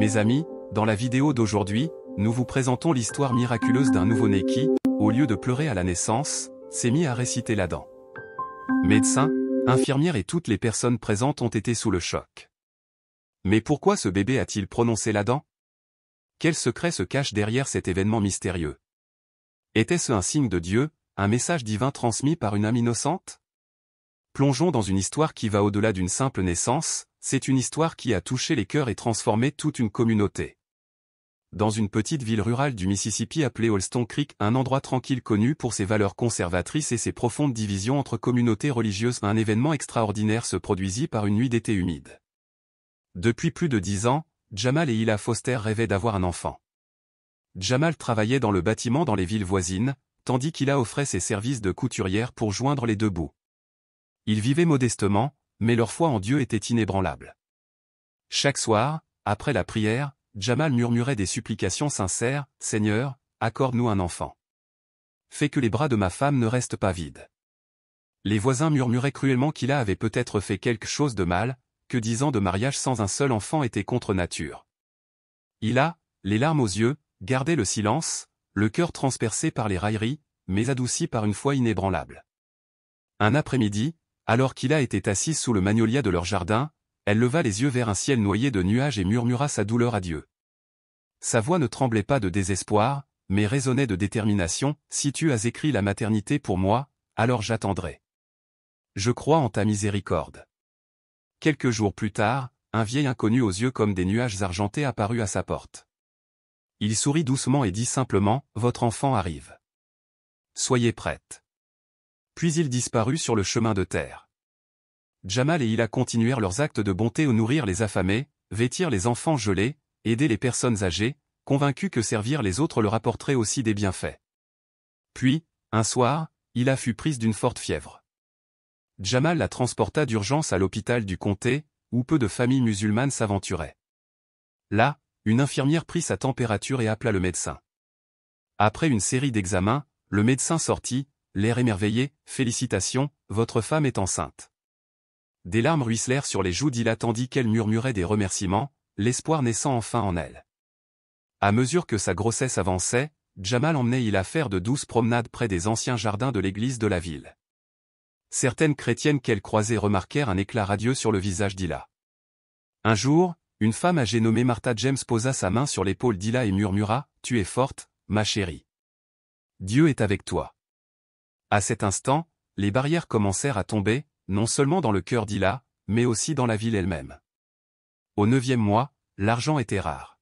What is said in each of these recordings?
Mes amis, dans la vidéo d'aujourd'hui, nous vous présentons l'histoire miraculeuse d'un nouveau-né qui, au lieu de pleurer à la naissance, s'est mis à réciter la dent. Médecins, infirmières et toutes les personnes présentes ont été sous le choc. Mais pourquoi ce bébé a-t-il prononcé la dent? Quel secret se cache derrière cet événement mystérieux? Était-ce un signe de Dieu, un message divin transmis par une âme innocente? Plongeons dans une histoire qui va au-delà d'une simple naissance, c'est une histoire qui a touché les cœurs et transformé toute une communauté. Dans une petite ville rurale du Mississippi appelée Holston Creek, un endroit tranquille connu pour ses valeurs conservatrices et ses profondes divisions entre communautés religieuses, un événement extraordinaire se produisit par une nuit d'été humide. Depuis plus de 10 ans, Jamal et Hila Foster rêvaient d'avoir un enfant. Jamal travaillait dans le bâtiment dans les villes voisines, tandis qu'Hila offrait ses services de couturière pour joindre les deux bouts. Ils vivaient modestement, mais leur foi en Dieu était inébranlable. Chaque soir, après la prière, Jamal murmurait des supplications sincères, « Seigneur, accorde-nous un enfant. Fais que les bras de ma femme ne restent pas vides. » Les voisins murmuraient cruellement qu'Hila avait peut-être fait quelque chose de mal, que 10 ans de mariage sans un seul enfant étaient contre nature. Hila, les larmes aux yeux, gardait le silence, le cœur transpercé par les railleries, mais adouci par une foi inébranlable. Un après-midi, alors qu'Hila était assise sous le magnolia de leur jardin, elle leva les yeux vers un ciel noyé de nuages et murmura sa douleur à Dieu. Sa voix ne tremblait pas de désespoir, mais résonnait de détermination, « Si tu as écrit la maternité pour moi, alors j'attendrai. Je crois en ta miséricorde. » Quelques jours plus tard, un vieil inconnu aux yeux comme des nuages argentés apparut à sa porte. Il sourit doucement et dit simplement, « Votre enfant arrive. Soyez prête. » Puis il disparut sur le chemin de terre. Jamal et Hila continuèrent leurs actes de bonté au nourrir les affamés, vêtir les enfants gelés, aider les personnes âgées, convaincus que servir les autres leur apporterait aussi des bienfaits. Puis, un soir, Hila fut prise d'une forte fièvre. Jamal la transporta d'urgence à l'hôpital du comté, où peu de familles musulmanes s'aventuraient. Là, une infirmière prit sa température et appela le médecin. Après une série d'examens, le médecin sortit, l'air émerveillé, « Félicitations, votre femme est enceinte. » Des larmes ruisselèrent sur les joues d'Hila tandis qu'elle murmurait des remerciements, l'espoir naissant enfin en elle. À mesure que sa grossesse avançait, Jamal emmenait Hila faire de douces promenades près des anciens jardins de l'église de la ville. Certaines chrétiennes qu'elle croisait remarquèrent un éclat radieux sur le visage d'Hila. Un jour, une femme âgée nommée Martha James posa sa main sur l'épaule d'Hila et murmura, « Tu es forte, ma chérie. Dieu est avec toi. » À cet instant, les barrières commencèrent à tomber, non seulement dans le cœur d'Hila, mais aussi dans la ville elle-même. Au 9e mois, l'argent était rare.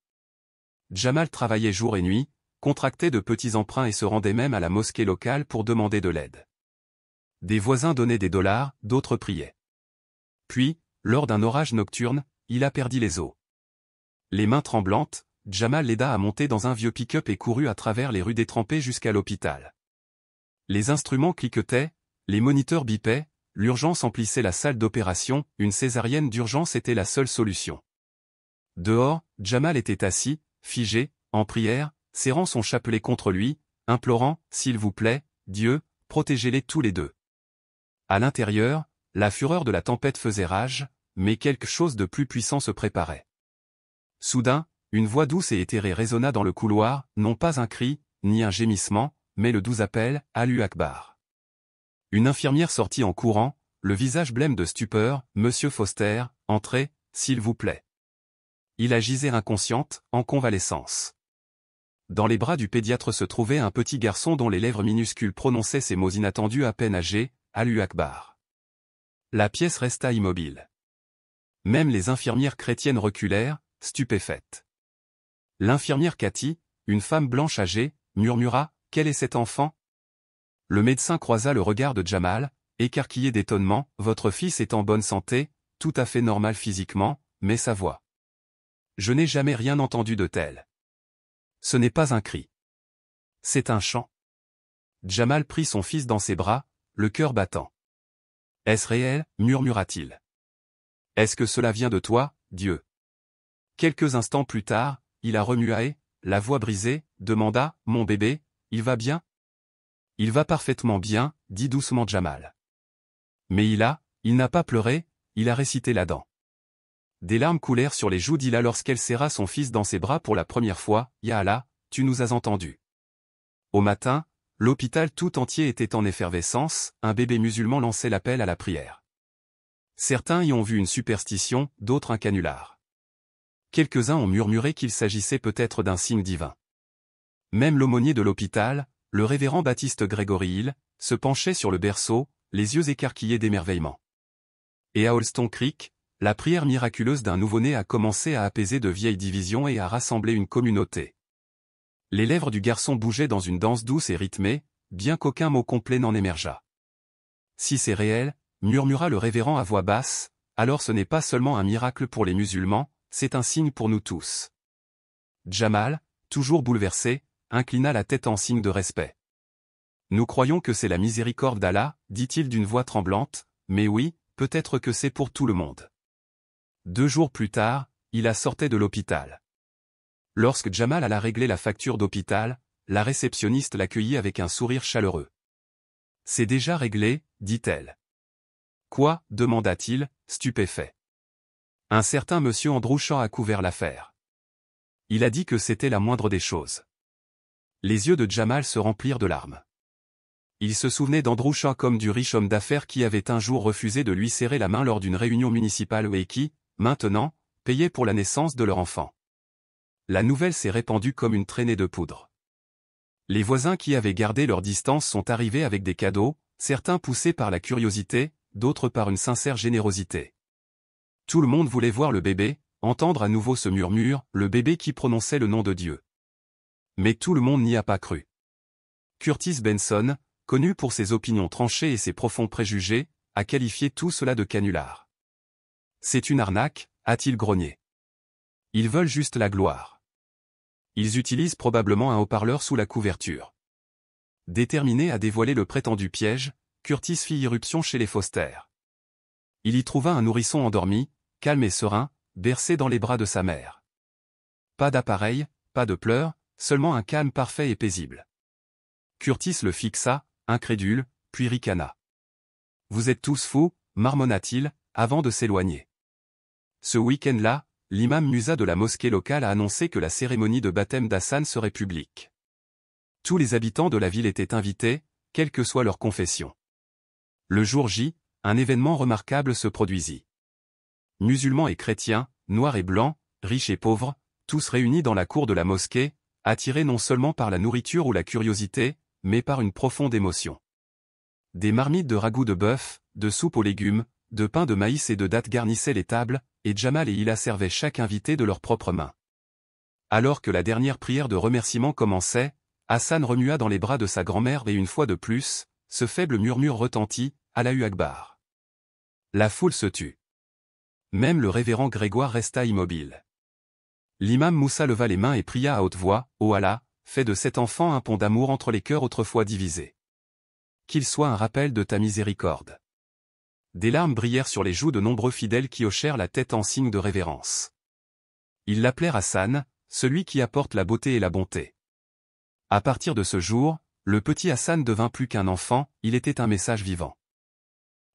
Jamal travaillait jour et nuit, contractait de petits emprunts et se rendait même à la mosquée locale pour demander de l'aide. Des voisins donnaient des dollars, d'autres priaient. Puis, lors d'un orage nocturne, Hila perdit les os. Les mains tremblantes, Jamal l'aida à monter dans un vieux pick-up et courut à travers les rues détrempées jusqu'à l'hôpital. Les instruments cliquetaient, les moniteurs bipaient, l'urgence emplissait la salle d'opération, une césarienne d'urgence était la seule solution. Dehors, Jamal était assis, figé, en prière, serrant son chapelet contre lui, implorant, « S'il vous plaît, Dieu, protégez-les tous les deux. » À l'intérieur, la fureur de la tempête faisait rage, mais quelque chose de plus puissant se préparait. Soudain, une voix douce et éthérée résonna dans le couloir, non pas un cri, ni un gémissement, mais le doux appel, « Allahu Akbar ». Une infirmière sortit en courant, le visage blême de stupeur, « Monsieur Foster, entrez, s'il vous plaît. » Hila gisait inconsciente, en convalescence. Dans les bras du pédiatre se trouvait un petit garçon dont les lèvres minuscules prononçaient ces mots inattendus à peine âgés, « Allahu Akbar ». La pièce resta immobile. Même les infirmières chrétiennes reculèrent, stupéfaites. L'infirmière Cathy, une femme blanche âgée, murmura, « Quel est cet enfant ?» Le médecin croisa le regard de Jamal, écarquillé d'étonnement, « Votre fils est en bonne santé, tout à fait normal physiquement, mais sa voix. Je n'ai jamais rien entendu de tel. Ce n'est pas un cri. C'est un chant. » Jamal prit son fils dans ses bras, le cœur battant. « Est-ce réel ?» murmura-t-il. « Est-ce que cela vient de toi, Dieu ?» Quelques instants plus tard, Hila remua, la voix brisée, demanda, « Mon bébé, il va bien ?» « Il va parfaitement bien, » dit doucement Jamal. « Mais il n'a pas pleuré, il a récité la dent. » Des larmes coulèrent sur les joues d'Hila lorsqu'elle serra son fils dans ses bras pour la première fois. « Ya Allah, tu nous as entendus. » Au matin, l'hôpital tout entier était en effervescence, un bébé musulman lançait l'appel à la prière. Certains y ont vu une superstition, d'autres un canular. Quelques-uns ont murmuré qu'il s'agissait peut-être d'un signe divin. Même l'aumônier de l'hôpital, le révérend Baptiste Gregory Hill, se penchait sur le berceau, les yeux écarquillés d'émerveillement. Et à Holston Creek, la prière miraculeuse d'un nouveau-né a commencé à apaiser de vieilles divisions et à rassembler une communauté. Les lèvres du garçon bougeaient dans une danse douce et rythmée, bien qu'aucun mot complet n'en émergeât. « Si c'est réel, » murmura le révérend à voix basse, « alors ce n'est pas seulement un miracle pour les musulmans, c'est un signe pour nous tous. » Jamal, toujours bouleversé, inclina la tête en signe de respect. « Nous croyons que c'est la miséricorde d'Allah, » dit-il d'une voix tremblante, « mais oui, peut-être que c'est pour tout le monde. » 2 jours plus tard, il sortait de l'hôpital. Lorsque Jamal alla régler la facture d'hôpital, la réceptionniste l'accueillit avec un sourire chaleureux. « C'est déjà réglé, » dit-elle. « Quoi ?» demanda-t-il, stupéfait. Un certain monsieur Andrew Shaw a couvert l'affaire. Il a dit que c'était la moindre des choses. Les yeux de Jamal se remplirent de larmes. Il se souvenait d'Andrew Shaw comme du riche homme d'affaires qui avait un jour refusé de lui serrer la main lors d'une réunion municipale et qui, maintenant, payait pour la naissance de leur enfant. La nouvelle s'est répandue comme une traînée de poudre. Les voisins qui avaient gardé leur distance sont arrivés avec des cadeaux, certains poussés par la curiosité, d'autres par une sincère générosité. Tout le monde voulait voir le bébé, entendre à nouveau ce murmure, le bébé qui prononçait le nom de Dieu. Mais tout le monde n'y a pas cru. Curtis Benson, connu pour ses opinions tranchées et ses profonds préjugés, a qualifié tout cela de canular. « C'est une arnaque », a-t-il grogné. « Ils veulent juste la gloire. » Ils utilisent probablement un haut-parleur sous la couverture. Déterminé à dévoiler le prétendu piège, Curtis fit irruption chez les Foster. Il y trouva un nourrisson endormi, calme et serein, bercé dans les bras de sa mère. Pas d'appareil, pas de pleurs, seulement un calme parfait et paisible. Curtis le fixa, incrédule, puis ricana. « Vous êtes tous fous » marmonna-t-il, avant de s'éloigner. Ce week-end-là, l'imam Musa de la mosquée locale a annoncé que la cérémonie de baptême d'Hassan serait publique. Tous les habitants de la ville étaient invités, quelle que soit leur confession. Le jour J, un événement remarquable se produisit. Musulmans et chrétiens, noirs et blancs, riches et pauvres, tous réunis dans la cour de la mosquée, attirés non seulement par la nourriture ou la curiosité, mais par une profonde émotion. Des marmites de ragoût de bœuf, de soupe aux légumes, de pain de maïs et de dattes garnissaient les tables, et Jamal et Hila servaient chaque invité de leurs propres mains. Alors que la dernière prière de remerciement commençait, Hassan remua dans les bras de sa grand-mère et une fois de plus, ce faible murmure retentit, « Allahu Akbar ». La foule se tut. Même le révérend Grégoire resta immobile. L'imam Moussa leva les mains et pria à haute voix, « Ô Allah, fais de cet enfant un pont d'amour entre les cœurs autrefois divisés. Qu'il soit un rappel de ta miséricorde. » Des larmes brillèrent sur les joues de nombreux fidèles qui hochèrent la tête en signe de révérence. Ils l'appelèrent Hassan, celui qui apporte la beauté et la bonté. À partir de ce jour, le petit Hassan devint plus qu'un enfant, il était un message vivant.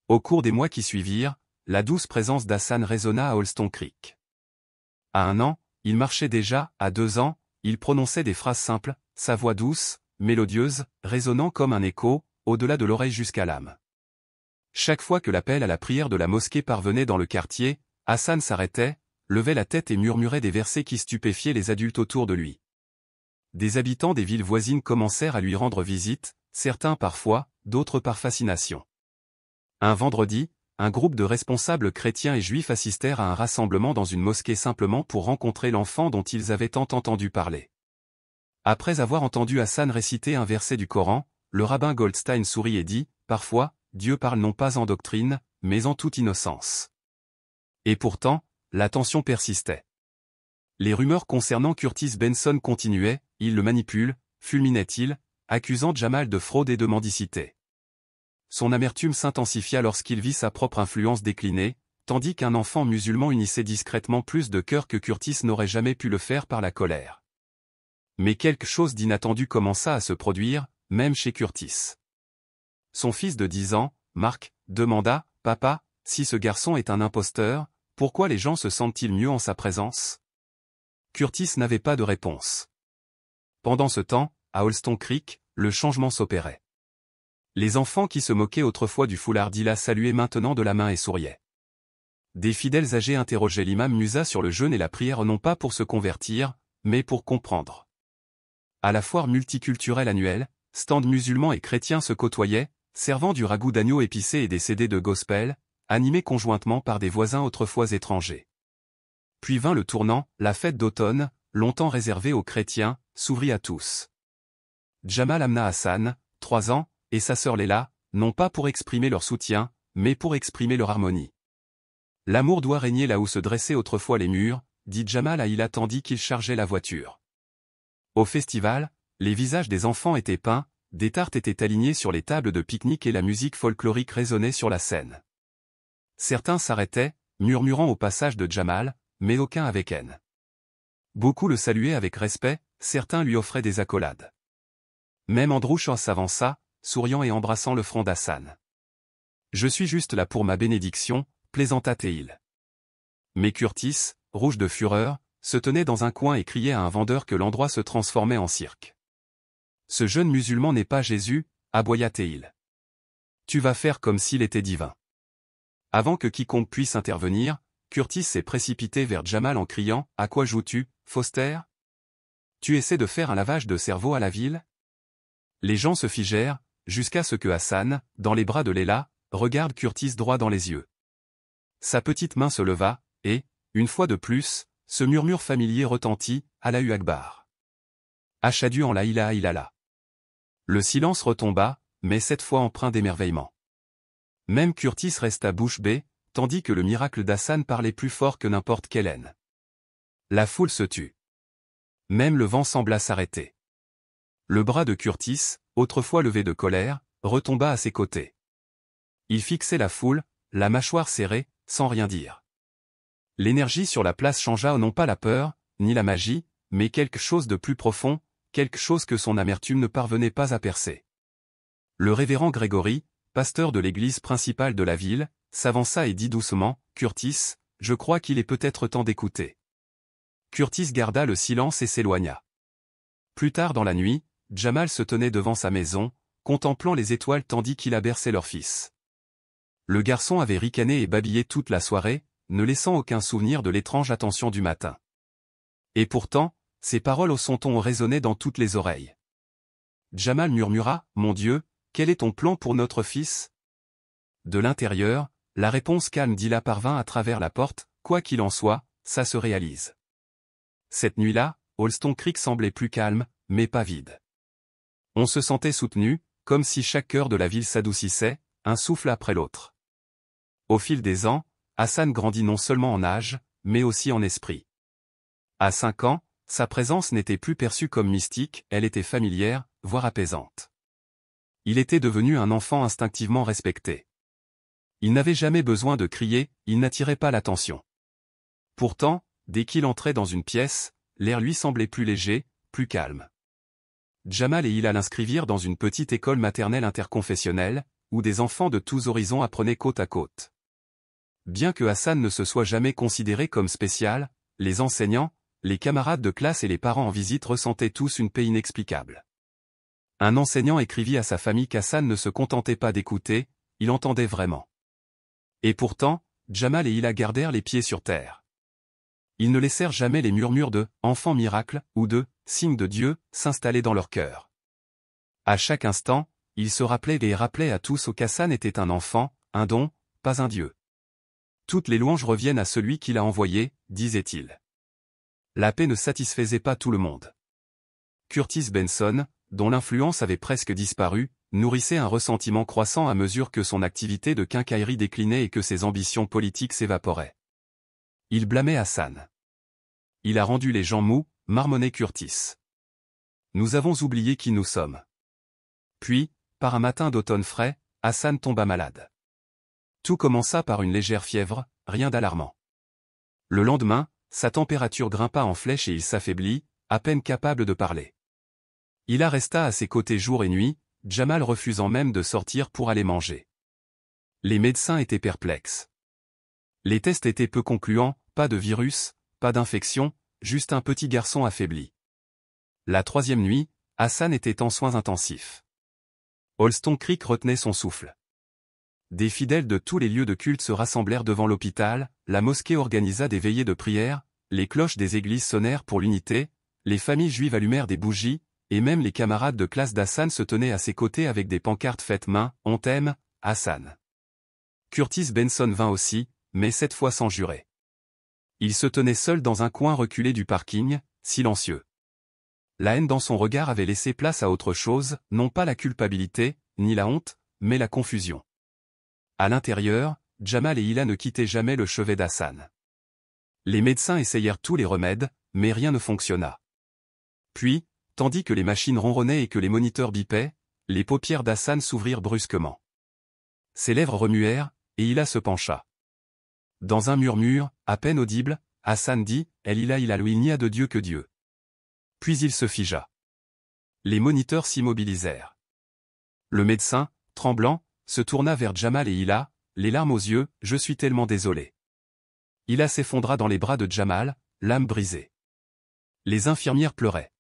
Au cours des mois qui suivirent, la douce présence d'Hassan résonna à Holston Creek. À 1 an, il marchait déjà, à 2 ans, il prononçait des phrases simples, sa voix douce, mélodieuse, résonnant comme un écho, au-delà de l'oreille jusqu'à l'âme. Chaque fois que l'appel à la prière de la mosquée parvenait dans le quartier, Hassan s'arrêtait, levait la tête et murmurait des versets qui stupéfiaient les adultes autour de lui. Des habitants des villes voisines commencèrent à lui rendre visite, certains par foi, d'autres par fascination. Un vendredi, un groupe de responsables chrétiens et juifs assistèrent à un rassemblement dans une mosquée simplement pour rencontrer l'enfant dont ils avaient tant entendu parler. Après avoir entendu Hassan réciter un verset du Coran, le rabbin Goldstein sourit et dit, « Parfois, Dieu parle non pas en doctrine, mais en toute innocence. » Et pourtant, la tension persistait. Les rumeurs concernant Curtis Benson continuaient, il le manipule, fulminait-il, accusant Jamal de fraude et de mendicité. Son amertume s'intensifia lorsqu'il vit sa propre influence décliner, tandis qu'un enfant musulman unissait discrètement plus de cœur que Curtis n'aurait jamais pu le faire par la colère. Mais quelque chose d'inattendu commença à se produire, même chez Curtis. Son fils de 10 ans, Mark, demanda, « Papa, si ce garçon est un imposteur, Pourquoi les gens se sentent-ils mieux en sa présence? Curtis n'avait pas de réponse. Pendant ce temps, à Holston Creek, le changement s'opérait. Les enfants qui se moquaient autrefois du foulard d'Hila saluaient maintenant de la main et souriaient. Des fidèles âgés interrogeaient l'imam Musa sur le jeûne et la prière non pas pour se convertir, mais pour comprendre. À la foire multiculturelle annuelle, stands musulmans et chrétiens se côtoyaient, servant du ragoût d'agneau épicé et des CD de gospel, animés conjointement par des voisins autrefois étrangers. Puis vint le tournant, la fête d'automne, longtemps réservée aux chrétiens, s'ouvrit à tous. Jamal amena Hassan, 3 ans, et sa sœur Léla, non pas pour exprimer leur soutien, mais pour exprimer leur harmonie. L'amour doit régner là où se dressaient autrefois les murs, dit Jamal à Hila tandis qu'il chargeait la voiture. Au festival, les visages des enfants étaient peints, des tartes étaient alignées sur les tables de pique-nique et la musique folklorique résonnait sur la scène. Certains s'arrêtaient, murmurant au passage de Jamal, mais aucun avec haine. Beaucoup le saluaient avec respect, certains lui offraient des accolades. Même Andrew Shaw s'avança, souriant et embrassant le front d'Hassan. « Je suis juste là pour ma bénédiction », plaisanta Théil. Mais Curtis, rouge de fureur, se tenait dans un coin et criait à un vendeur que l'endroit se transformait en cirque. « Ce jeune musulman n'est pas Jésus, » aboya Théil. « Tu vas faire comme s'il était divin. » Avant que quiconque puisse intervenir, Curtis s'est précipité vers Jamal en criant « À quoi joues-tu, Foster? Tu essaies de faire un lavage de cerveau à la ville ?» Les gens se figèrent, jusqu'à ce que Hassan, dans les bras de Léla, regarde Curtis droit dans les yeux. Sa petite main se leva, et, une fois de plus, ce murmure familier retentit, Allahu Akbar. Ashhadu an la ilaha illallah. Le silence retomba, mais cette fois empreint d'émerveillement. Même Curtis resta bouche bée, tandis que le miracle d'Hassan parlait plus fort que n'importe quelle haine. La foule se tut. Même le vent sembla s'arrêter. Le bras de Curtis, autrefois levé de colère, retomba à ses côtés. Il fixait la foule, la mâchoire serrée, sans rien dire. L'énergie sur la place changea non pas la peur, ni la magie, mais quelque chose de plus profond, quelque chose que son amertume ne parvenait pas à percer. Le révérend Grégory, pasteur de l'église principale de la ville, s'avança et dit doucement, « Curtis, je crois qu'il est peut-être temps d'écouter. » Curtis garda le silence et s'éloigna. Plus tard dans la nuit, Jamal se tenait devant sa maison, contemplant les étoiles tandis qu'il berçait leur fils. Le garçon avait ricané et babillé toute la soirée, ne laissant aucun souvenir de l'étrange attention du matin. Et pourtant, ses paroles au son ton résonnaient dans toutes les oreilles. Jamal murmura, « Mon Dieu, quel est ton plan pour notre fils ?» De l'intérieur, la réponse calme d'Hila parvint à travers la porte, « Quoi qu'il en soit, ça se réalise. » Cette nuit-là, Holston Creek semblait plus calme, mais pas vide. On se sentait soutenu, comme si chaque cœur de la ville s'adoucissait, un souffle après l'autre. Au fil des ans, Hassan grandit non seulement en âge, mais aussi en esprit. À 5 ans, sa présence n'était plus perçue comme mystique, elle était familière, voire apaisante. Il était devenu un enfant instinctivement respecté. Il n'avait jamais besoin de crier, il n'attirait pas l'attention. Pourtant, dès qu'il entrait dans une pièce, l'air lui semblait plus léger, plus calme. Jamal et Hila l'inscrivirent dans une petite école maternelle interconfessionnelle, où des enfants de tous horizons apprenaient côte à côte. Bien que Hassan ne se soit jamais considéré comme spécial, les enseignants, les camarades de classe et les parents en visite ressentaient tous une paix inexplicable. Un enseignant écrivit à sa famille qu'Hassan ne se contentait pas d'écouter, il entendait vraiment. Et pourtant, Jamal et Hila gardèrent les pieds sur terre. Ils ne laissèrent jamais les murmures de « enfant miracle » ou de « signe de Dieu » s'installer dans leur cœur. À chaque instant, ils se rappelaient et rappelaient à tous qu'Hassan était un enfant, un don, pas un dieu. Toutes les louanges reviennent à celui qui l'a envoyé, disait-il. La paix ne satisfaisait pas tout le monde. Curtis Benson, dont l'influence avait presque disparu, nourrissait un ressentiment croissant à mesure que son activité de quincaillerie déclinait et que ses ambitions politiques s'évaporaient. Il blâmait Hassan. Il a rendu les gens mous, marmonnait Curtis. Nous avons oublié qui nous sommes. Puis, par un matin d'automne frais, Hassan tomba malade. Tout commença par une légère fièvre, rien d'alarmant. Le lendemain, sa température grimpa en flèche et il s'affaiblit, à peine capable de parler. Hila resta à ses côtés jour et nuit, Jamal refusant même de sortir pour aller manger. Les médecins étaient perplexes. Les tests étaient peu concluants, pas de virus, pas d'infection, juste un petit garçon affaibli. La troisième nuit, Hassan était en soins intensifs. Holston Creek retenait son souffle. Des fidèles de tous les lieux de culte se rassemblèrent devant l'hôpital, la mosquée organisa des veillées de prière, les cloches des églises sonnèrent pour l'unité, les familles juives allumèrent des bougies, et même les camarades de classe d'Hassan se tenaient à ses côtés avec des pancartes faites main, on t'aime, Hassan. Curtis Benson vint aussi, mais cette fois sans jurer. Il se tenait seul dans un coin reculé du parking, silencieux. La haine dans son regard avait laissé place à autre chose, non pas la culpabilité, ni la honte, mais la confusion. À l'intérieur, Jamal et Hila ne quittaient jamais le chevet d'Hassan. Les médecins essayèrent tous les remèdes, mais rien ne fonctionna. Puis, tandis que les machines ronronnaient et que les moniteurs bipaient, les paupières d'Hassan s'ouvrirent brusquement. Ses lèvres remuèrent, et Hila se pencha. Dans un murmure, à peine audible, Hassan dit « El Ilah il n'y a de Dieu que Dieu ». Puis il se figea. Les moniteurs s'immobilisèrent. Le médecin, tremblant, se tourna vers Jamal et Hila, les larmes aux yeux, « Je suis tellement désolé ». Hila s'effondra dans les bras de Jamal, l'âme brisée. Les infirmières pleuraient.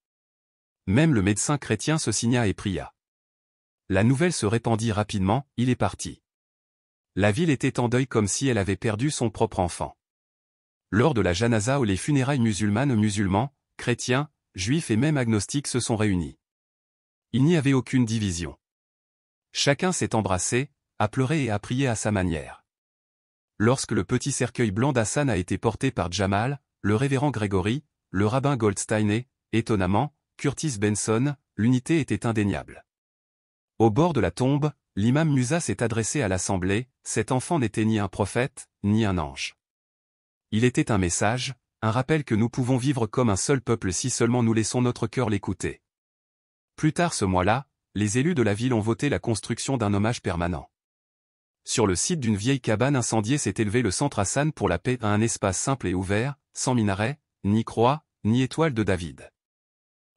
Même le médecin chrétien se signa et pria. La nouvelle se répandit rapidement, il est parti. La ville était en deuil comme si elle avait perdu son propre enfant. Lors de la janaza où les funérailles musulmans, chrétiens, juifs et même agnostiques se sont réunis. Il n'y avait aucune division. Chacun s'est embrassé, a pleuré et a prié à sa manière. Lorsque le petit cercueil blanc d'Hassan a été porté par Jamal, le révérend Gregory, le rabbin Goldstein et, étonnamment, Curtis Benson, l'unité était indéniable. Au bord de la tombe, l'imam Musa s'est adressé à l'assemblée, cet enfant n'était ni un prophète, ni un ange. Il était un message, un rappel que nous pouvons vivre comme un seul peuple si seulement nous laissons notre cœur l'écouter. Plus tard ce mois-là, les élus de la ville ont voté la construction d'un hommage permanent. Sur le site d'une vieille cabane incendiée s'est élevé le Centre Hassan pour la paix, un espace simple et ouvert, sans minaret, ni croix, ni étoile de David.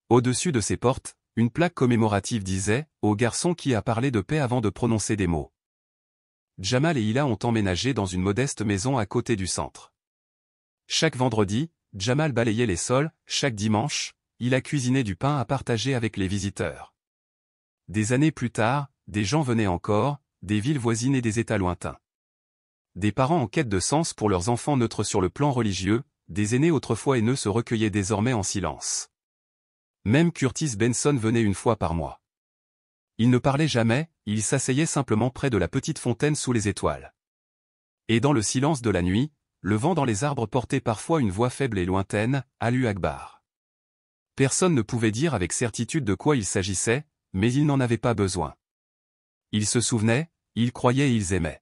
Au-dessus de ces portes, une plaque commémorative disait « Au garçon qui a parlé de paix avant de prononcer des mots ». Jamal et Hila ont emménagé dans une modeste maison à côté du centre. Chaque vendredi, Jamal balayait les sols, chaque dimanche, il a cuisiné du pain à partager avec les visiteurs. Des années plus tard, des gens venaient encore, des villes voisines et des États lointains. Des parents en quête de sens pour leurs enfants neutres sur le plan religieux, des aînés autrefois haineux se recueillaient désormais en silence. Même Curtis Benson venait une fois par mois. Il ne parlait jamais, il s'asseyait simplement près de la petite fontaine sous les étoiles. Et dans le silence de la nuit, le vent dans les arbres portait parfois une voix faible et lointaine, Allahu Akbar. Personne ne pouvait dire avec certitude de quoi il s'agissait, mais ils n'en avaient pas besoin. Ils se souvenaient, ils croyaient et ils aimaient.